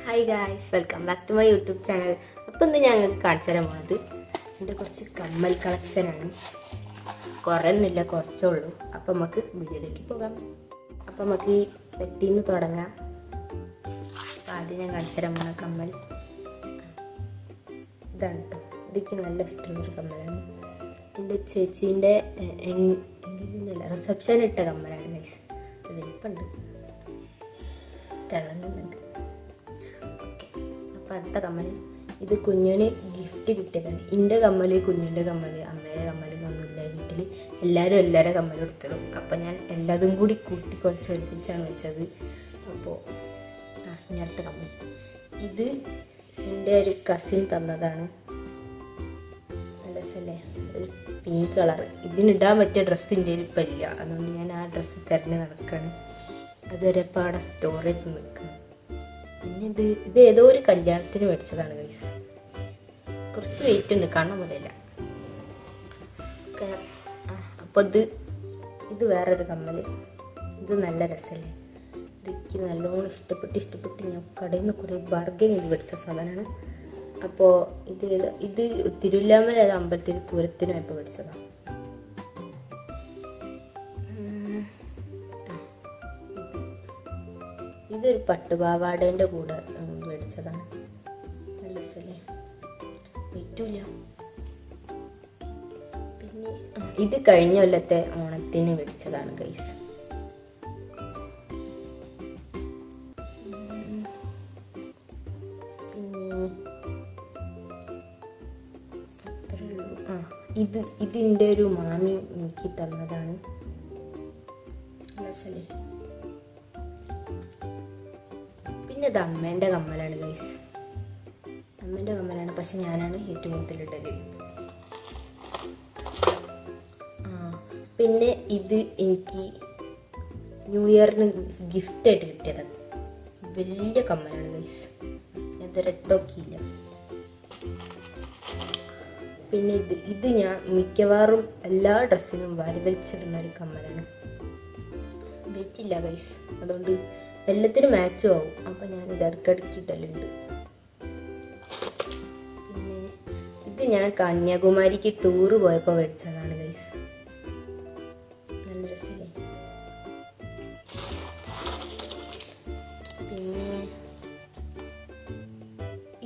Hi guys, welcome back to my YouTube channel. അപ്പോൾ ഇന്ന് ഞങ്ങൾക്ക് കാണിച്ചു തരാൻ പോണത് എൻ്റെ കുറച്ച് കമ്മൽ കളക്ഷനാണ്. കുറേ ഒന്നുമില്ല, കുറച്ചേ ഉള്ളൂ. അപ്പം നമുക്ക് വീഡിയോയിലേക്ക് പോകാം. അപ്പം നമുക്ക് ഈ പെട്ടിയിൽ നിന്ന് തുടങ്ങാം. അപ്പം ആദ്യം ഞാൻ കാണിച്ചു തരാൻ പോണ കമ്മൽ ഇതാണ് കേട്ടോ. ഇതൊക്കെ നല്ല ഇഷ്ടമുള്ളൊരു കമ്മലാണ്. എൻ്റെ ചേച്ചീൻ്റെ റിസപ്ഷൻ ഇട്ട കമ്മലാണ് ഗൈസ്. വലിപ്പമുണ്ട്, തിളങ്ങുന്നുണ്ട്. അപ്പം അടുത്ത കമ്മൽ ഇത് കുഞ്ഞിന് ഗിഫ്റ്റ് കിട്ടിയതാണ്. എൻ്റെ കമ്മൽ, കുഞ്ഞിൻ്റെ കമ്മൽ, അമ്മയുടെ കമ്മൽ ഒന്നുമില്ല വീട്ടിൽ. എല്ലാവരും കമ്മലും എടുത്തിടും. അപ്പം ഞാൻ എല്ലാതും കൂടി കൂട്ടി കുറച്ച് ഒരുമിച്ചാണ് വെച്ചത്. അപ്പോൾ ഇനി അടുത്ത കമ്മൽ ഇത് എൻ്റെ ഒരു കസിൻ തന്നതാണ്. നല്ല രസമല്ലേ, ഒരു പിങ്ക് കളർ. ഇതിനിടാൻ പറ്റിയ ഡ്രസ്സ് എൻ്റെ ഇപ്പം ഇല്ല, അതുകൊണ്ട് ഞാൻ ആ ഡ്രസ്സ് തിരഞ്ഞ് നടക്കുകയാണ്. അതുവരെ ഇപ്പോൾ അവിടെ സ്റ്റോർ ചെയ്ത് നിൽക്കുന്നു. പിന്നെ ഇത് ഏതോ ഒരു കല്യാണത്തിന് മേടിച്ചതാണ് ഗൈസ്. കുറച്ച് വെയിറ്റ് ഉണ്ട്, കാണാൻ പോലെയല്ല. അപ്പോൾ ഇത് വേറൊരു കമ്മൽ. ഇത് നല്ല രസമല്ലേ. ഇതെനിക്ക് നല്ലോണം ഇഷ്ടപ്പെട്ട് ഞാൻ കടയിൽ നിന്ന് കുറേ ബാർഗൈൻ ചെയ്ത് മേടിച്ച സാധനമാണ്. അപ്പോൾ ഇത് തിരുവല്ലാമല അമ്പലത്തിൽ പൂരത്തിനായപ്പോൾ മേടിച്ചതാണ്. ഇതൊരു പട്ടുപാവാടേൻ്റെ കൂടെ മേടിച്ചതാണ്. നല്ല രസമല്ലേ, വെയിറ്റുമില്ല. പിന്നെ ഇത് കഴിഞ്ഞ കൊല്ലത്തെ ഓണത്തിന് മേടിച്ചതാണ് ഗൈസ്. പിന്നെ ഇതിൻ്റെ ഒരു മാമി എനിക്ക് തന്നതാണ്. രസമല്ലേ. പിന്നെ ഇത് അമ്മേൻ്റെ കമ്മലാണ് ഗൈസ്. അമ്മേൻ്റെ കമ്മലാണ്, പക്ഷെ ഞാനാണ് ഏറ്റവും കൂടുതലിട്ടത്. പിന്നെ ഇത് എനിക്ക് ന്യൂ ഇയറിന് ഗിഫ്റ്റായിട്ട് കിട്ടിയതാണ്. വലിയ കമ്മലാണ് ഗൈസ്, ഞാൻ തിരട്ടൊക്കെയില്ല. പിന്നെ ഇത് ഞാൻ മിക്കവാറും എല്ലാ ഡ്രസ്സിനും വലിച്ചിടുന്ന ഒരു കമ്മലാണ്. വെയിറ്റില്ല ഗൈസ്, അതുകൊണ്ട് എല്ലാത്തിനും മാച്ചും ആവും. അപ്പം ഞാൻ ഇത് ഇടയ്ക്കിടയ്ക്ക് ഇടലുണ്ട്. പിന്നെ ഇത് ഞാൻ കന്യാകുമാരിക്ക് ടൂറ് പോയപ്പോൾ മേടിച്ചതാണ് ഗൈസ്. നല്ല രസമല്ലേ. പിന്നെ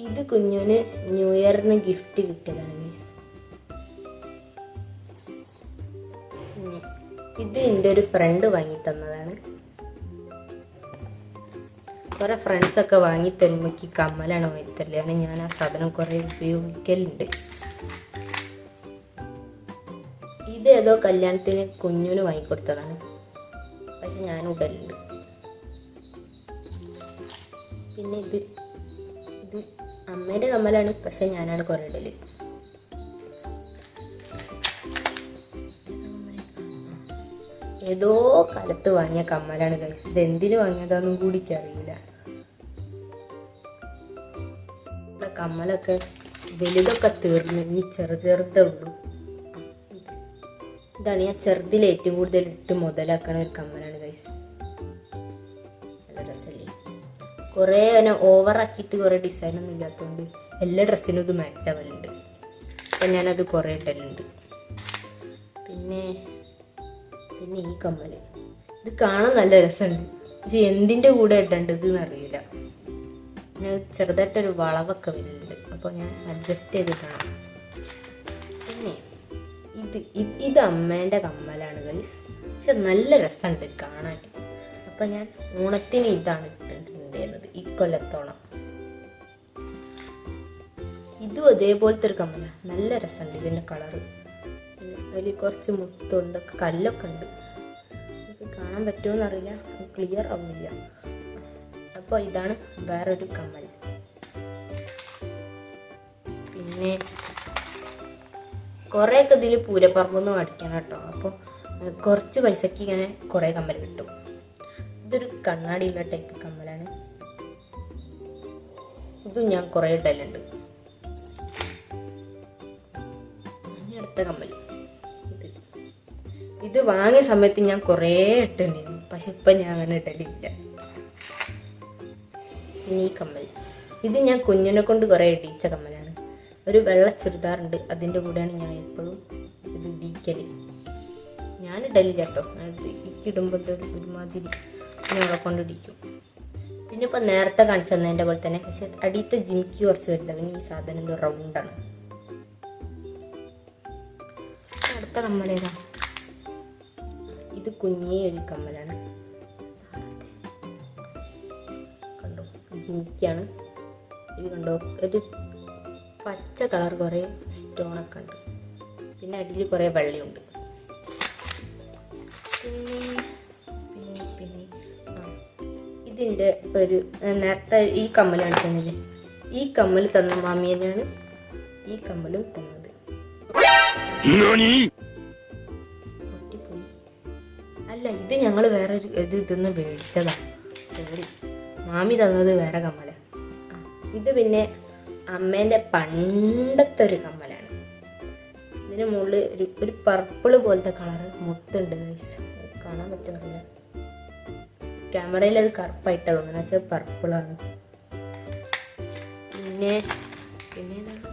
ഇത് കുഞ്ഞിന് ന്യൂ ഇയറിന് ഗിഫ്റ്റ് കിട്ടിയതാണ് ഗൈസ്. ഇത് എൻ്റെ ഒരു ഫ്രണ്ട് വാങ്ങി തന്നതാണ്. കുറേ ഫ്രണ്ട്സൊക്കെ വാങ്ങി തരുമ്പോഴേക്ക് കമ്മലാണ് വാങ്ങി തരില്ല. കാരണം ഞാൻ ആ സാധനം കുറേ ഉപയോഗിക്കലുണ്ട്. ഇത് ഏതോ കല്യാണത്തിന് കുഞ്ഞിന് വാങ്ങിക്കൊടുത്തതാണ്, പക്ഷെ ഞാൻ ഇടലുണ്ട്. പിന്നെ ഇത് അമ്മേൻ്റെ കമ്മലാണ്, പക്ഷെ ഞാനാണ് കുറേ ഇടല്. ഏതോ കാലത്ത് വാങ്ങിയ കമ്മലാണ് ഗൈസ്. ഇത് എന്തിനു വാങ്ങിയതാണെന്നും കൂടി എനിക്കറിയില്ല. കമ്മലൊക്കെ വലുതൊക്കെ തീർന്നു, ഇനി ചെറുതേ ഉള്ളൂ. ഇതാണ് ഞാൻ ചെറുതിൽ ഏറ്റവും കൂടുതൽ ഇട്ട് മുതലാക്കണ ഒരു കമ്മലാണ് ഗൈസ്. നല്ല രസമല്ലേ. കുറേ ഓവറാക്കിയിട്ട് കുറേ ഡിസൈനൊന്നും ഇല്ലാത്തതുകൊണ്ട് എല്ലാ ഡ്രസ്സിനും ഇത് മാച്ച് ആവലുണ്ട്. അപ്പം ഞാനത് കുറേ ഇടലുണ്ട്. പിന്നെ ഈ കമ്മൽ ഇത് കാണാൻ നല്ല രസമുണ്ട്, പക്ഷെ എന്തിൻ്റെ കൂടെ ഇടേണ്ടത് എന്നറിയില്ല. ഞാൻ ചെറുതായിട്ടൊരു വളവൊക്കെ വരുന്നുണ്ട്, അപ്പോൾ ഞാൻ അഡ്ജസ്റ്റ് ചെയ്ത് കാണാം. പിന്നെ ഇത് അമ്മേൻ്റെ കമ്മലാണ് ഗൈസ്, പക്ഷെ നല്ല രസമുണ്ട് കാണാൻ. അപ്പം ഞാൻ ഓണത്തിന് ഇതാണ് ഇട്ടിട്ടുണ്ടായിരുന്നത് ഈ കൊല്ലത്തോളം. ഇതും അതേപോലത്തെ ഒരു കമ്മലാണ്, നല്ല രസമുണ്ട് ഇതിൻ്റെ കളറ്. അതിൽ കുറച്ച് മുത്തും എന്തൊക്കെ കല്ലൊക്കെ ഉണ്ട്. കാണാൻ പറ്റുമോയെന്ന് അറിയില്ല, ക്ലിയർ ആവുന്നില്ല. അപ്പോൾ ഇതാണ് വേറൊരു കമ്മൽ. പിന്നെ കുറേയൊക്കെ ഇതിൽ പൂരപ്പറമ്പെന്ന് മേടിക്കണം കേട്ടോ. അപ്പോൾ കുറച്ച് പൈസക്ക് ഇങ്ങനെ കുറേ കമ്മൽ കിട്ടും. ഇതൊരു കണ്ണാടിയുള്ള ടൈപ്പ് കമ്മലാണ്. ഇതും ഞാൻ കുറേ ഇടലുണ്ട്. ഇനി അടുത്ത കമ്മൽ ഇത് വാങ്ങിയ സമയത്ത് ഞാൻ കുറേ ഇട്ടുണ്ടായിരുന്നു, പക്ഷെ ഇപ്പം ഞാൻ അങ്ങനെ ഇടലില്ല. ഇനി ഈ കമ്മൽ ഇത് ഞാൻ കുഞ്ഞിനെ കൊണ്ട് കുറേ ഇടിച്ച കമ്മലാണ്. ഒരു വെള്ള ചുരിദാറുണ്ട്, അതിൻ്റെ കൂടെയാണ് ഞാൻ എപ്പോഴും ഇത് ഇടിക്കല്. ഞാൻ ഇടലില്ല കേട്ടോ, ഇടുമ്പോൾ ഒരുമാതിരി ഞങ്ങളെ കൊണ്ട് ഇടിക്കും. പിന്നെ ഇപ്പോൾ നേരത്തെ കാണിച്ചു തന്നതിൻ്റെ പോലെ തന്നെ, പക്ഷെ അടിയത്തെ ജിമിക്ക് കുറച്ച് വരുന്നത്. പിന്നെ ഈ സാധനം എന്തോ റൗണ്ടാണ്. അടുത്ത കമ്മലേതാ? ഇത് കുഞ്ഞേ ഒരു കമ്മലാണ്. കണ്ടോ, ജിമിക്കാണ് ഇത്. കണ്ടോ, ഒരു പച്ച കളർ കുറേ സ്റ്റോണൊക്കെ ഉണ്ട്. പിന്നെ അടിയിൽ കുറേ വെള്ളയുണ്ട്. പിന്നെ ഇതിൻ്റെ ഒരു നേരത്തെ ഈ കമ്മൽ കാണിച്ചത്, ഈ കമ്മൽ തന്ന മാമി തന്നെയാണ് ഈ കമ്മലും തന്നത്. അല്ല, ഇത് ഞങ്ങൾ വേറെ ഒരു ഇതൊന്ന് മേടിച്ചതാണ്. സോറി, മാമി തന്നത് വേറെ കമ്മലാണ്. ഇത് പിന്നെ അമ്മേൻ്റെ പണ്ടത്തെ ഒരു കമ്മലാണ്. ഇതിന് മുകളിൽ ഒരു പർപ്പിൾ പോലത്തെ കളറ് മുത്തുണ്ട്. കാണാൻ പറ്റുന്നില്ല, ക്യാമറയിൽ അത് കറുപ്പായിട്ടാണ് തോന്നുന്നത്, പക്ഷേ പർപ്പിളാണ്. പിന്നെ ഏതാണ്?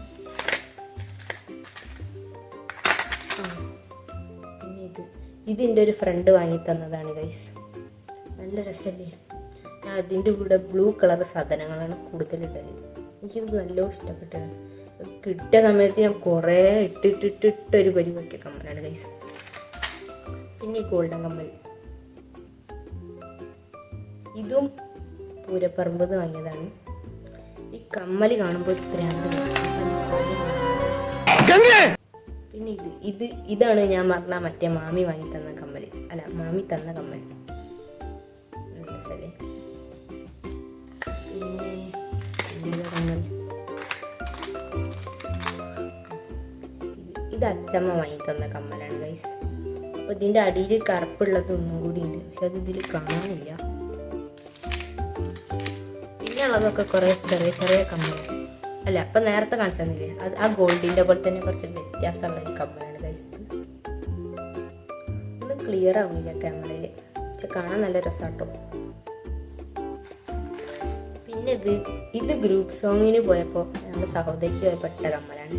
പിന്നെ ഇതിൻ്റെ ഒരു ഫ്രണ്ട് വാങ്ങി തന്നതാണ് ഗൈസ്. നല്ല രസമല്ലേ? ഞാൻ അതിൻ്റെ കൂടെ ബ്ലൂ കളർ സാധനങ്ങളാണ് കൂടുതലിട്ടത്. എനിക്കിത് നല്ല ഇഷ്ടപ്പെട്ടത്. കിട്ടിയ സമയത്ത് ഞാൻ കുറേ ഇട്ടിട്ടൊരു പരിപാടിയ കമ്മലാണ് ഗൈസ്. പിന്നെ ഈ ഗോൾഡൻ കമ്മൽ, ഇതും പൂരപ്പറമ്പ് വാങ്ങിയതാണ്. ഈ കമ്മൽ കാണുമ്പോൾ പിന്നെ ഇതാണ് ഞാൻ പറഞ്ഞ മറ്റേ മാമി വാങ്ങി തന്ന കമ്മൽ. അല്ല, മാമി തന്ന കമ്മൽ. പിന്നെ കമ്മൽ ഇത് അച്ചമ്മ വാങ്ങി തന്ന കമ്മലാണ് ഗൈസ്. അപ്പോൾ ഇതിൻ്റെ അടിയിൽ കറുപ്പുള്ളത് ഒന്നും കൂടി ഉണ്ട്, പക്ഷെ അത് ഇതിൽ കാണാനില്ല. പിന്നെ ഉള്ളതൊക്കെ കുറേ ചെറിയ ചെറിയ കമ്മൽ. അല്ല, അപ്പം നേരത്തെ കാണിച്ചു തന്നില്ലേ, അത് ആ ഗോൾഡിൻ്റെ പോലെ തന്നെ കുറച്ച് വ്യത്യാസമുള്ള ഒരു കമ്മലാണ് ഗൈസ്. ഒന്ന് ക്ലിയർ ആവുന്നില്ല ക്യാമറയിൽ, പക്ഷെ കാണാൻ നല്ല രസമാട്ടോ. പിന്നെ ഇത് ഗ്രൂപ്പ് സോങ്ങിന് പോയപ്പോൾ ഞങ്ങൾ സഹോദരിക്ക് പോയപ്പെട്ട കമ്മലാണ്.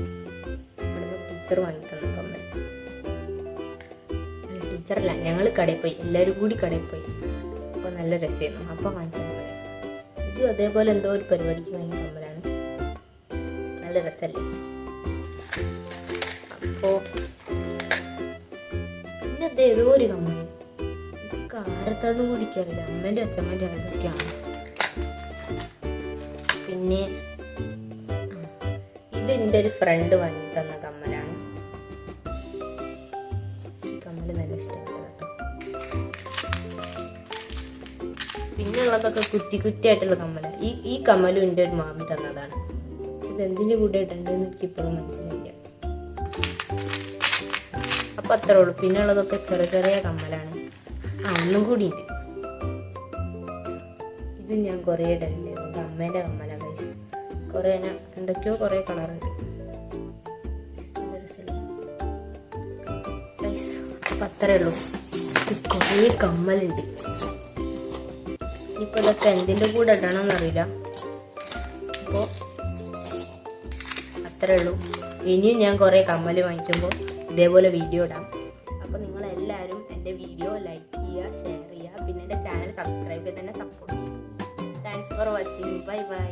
ടീച്ചർ വാങ്ങി തന്ന കമ്മൽ. ടീച്ചറല്ല, ഞങ്ങൾ കടയിൽ പോയി, എല്ലാവരും കൂടി കടയിൽ പോയി. അപ്പോൾ നല്ല രസമായിരുന്നു, അപ്പോൾ വാങ്ങിച്ച കമ്മലാണ്. ഇതും അതേപോലെ എന്തോ ഒരു പരിപാടിക്ക് വാങ്ങിയ കമ്മലാണ്. നല്ല രസമല്ലേ? അപ്പോൾ പിന്നെ ഏതോ ഒരു കമ്മൽ, ഇതൊക്കെ ആരത്താന്നും കുടിക്കാറില്ല, അമ്മേൻ്റെ അച്ഛമ്മേൻ്റെ അതൊക്കെയാണ്. പിന്നെ ഇത് എൻ്റെ ഒരു ഫ്രണ്ട് വാങ്ങി തന്ന കമ്മലാണ്. ഈ കമ്മൽ നല്ല ഇഷ്ടപ്പെട്ടു കേട്ടോ. പിന്നെ ഉള്ളതൊക്കെ കുറ്റി കുറ്റിയായിട്ടുള്ള കമ്മലാണ്. ഈ കമ്മലും എൻ്റെ ഒരു മാമി തന്നതാണ്. ഇതെന്തിനു കൂടെ ഇടണ്ടെന്ന് എനിക്ക് ഇപ്പോഴും മനസ്സിലായില്ല. അപ്പം അത്രേ ഉള്ളൂ. പിന്നെ ഉള്ളതൊക്കെ ചെറിയ ചെറിയ കമ്മലാണ്. ഒന്നും കൂടി ഉണ്ട്. ഇത് ഞാൻ കുറേ ഇടലുണ്ട്. ഇത് അമ്മേൻ്റെ കമ്മലാണ് ഗൈസ്. കുറേ എന്തൊക്കെയോ കുറേ കളറുണ്ട് ഗൈസ്. അപ്പം അത്രേ ഉള്ളൂ. കുറേ കമ്മലുണ്ട്. ഇനിയിപ്പോൾ ഇതൊക്കെ എന്തിൻ്റെ കൂടെ ഇടണമെന്നറിയില്ല. അപ്പോൾ അത്രേ ഉള്ളൂ. ഇനിയും ഞാൻ കുറേ കമ്മൽ വാങ്ങിക്കുമ്പോൾ ഇതേപോലെ വീഡിയോ ഇടാം. അപ്പോൾ നിങ്ങളെല്ലാവരും എൻ്റെ വീഡിയോ ലൈക്ക് ചെയ്യുക, ഷെയർ ചെയ്യുക, പിന്നെ എൻ്റെ ചാനൽ സബ്സ്ക്രൈബ് ചെയ്ത് തന്നെ സപ്പോർട്ട് ചെയ്യുക. Thanks for watching. Bye bye.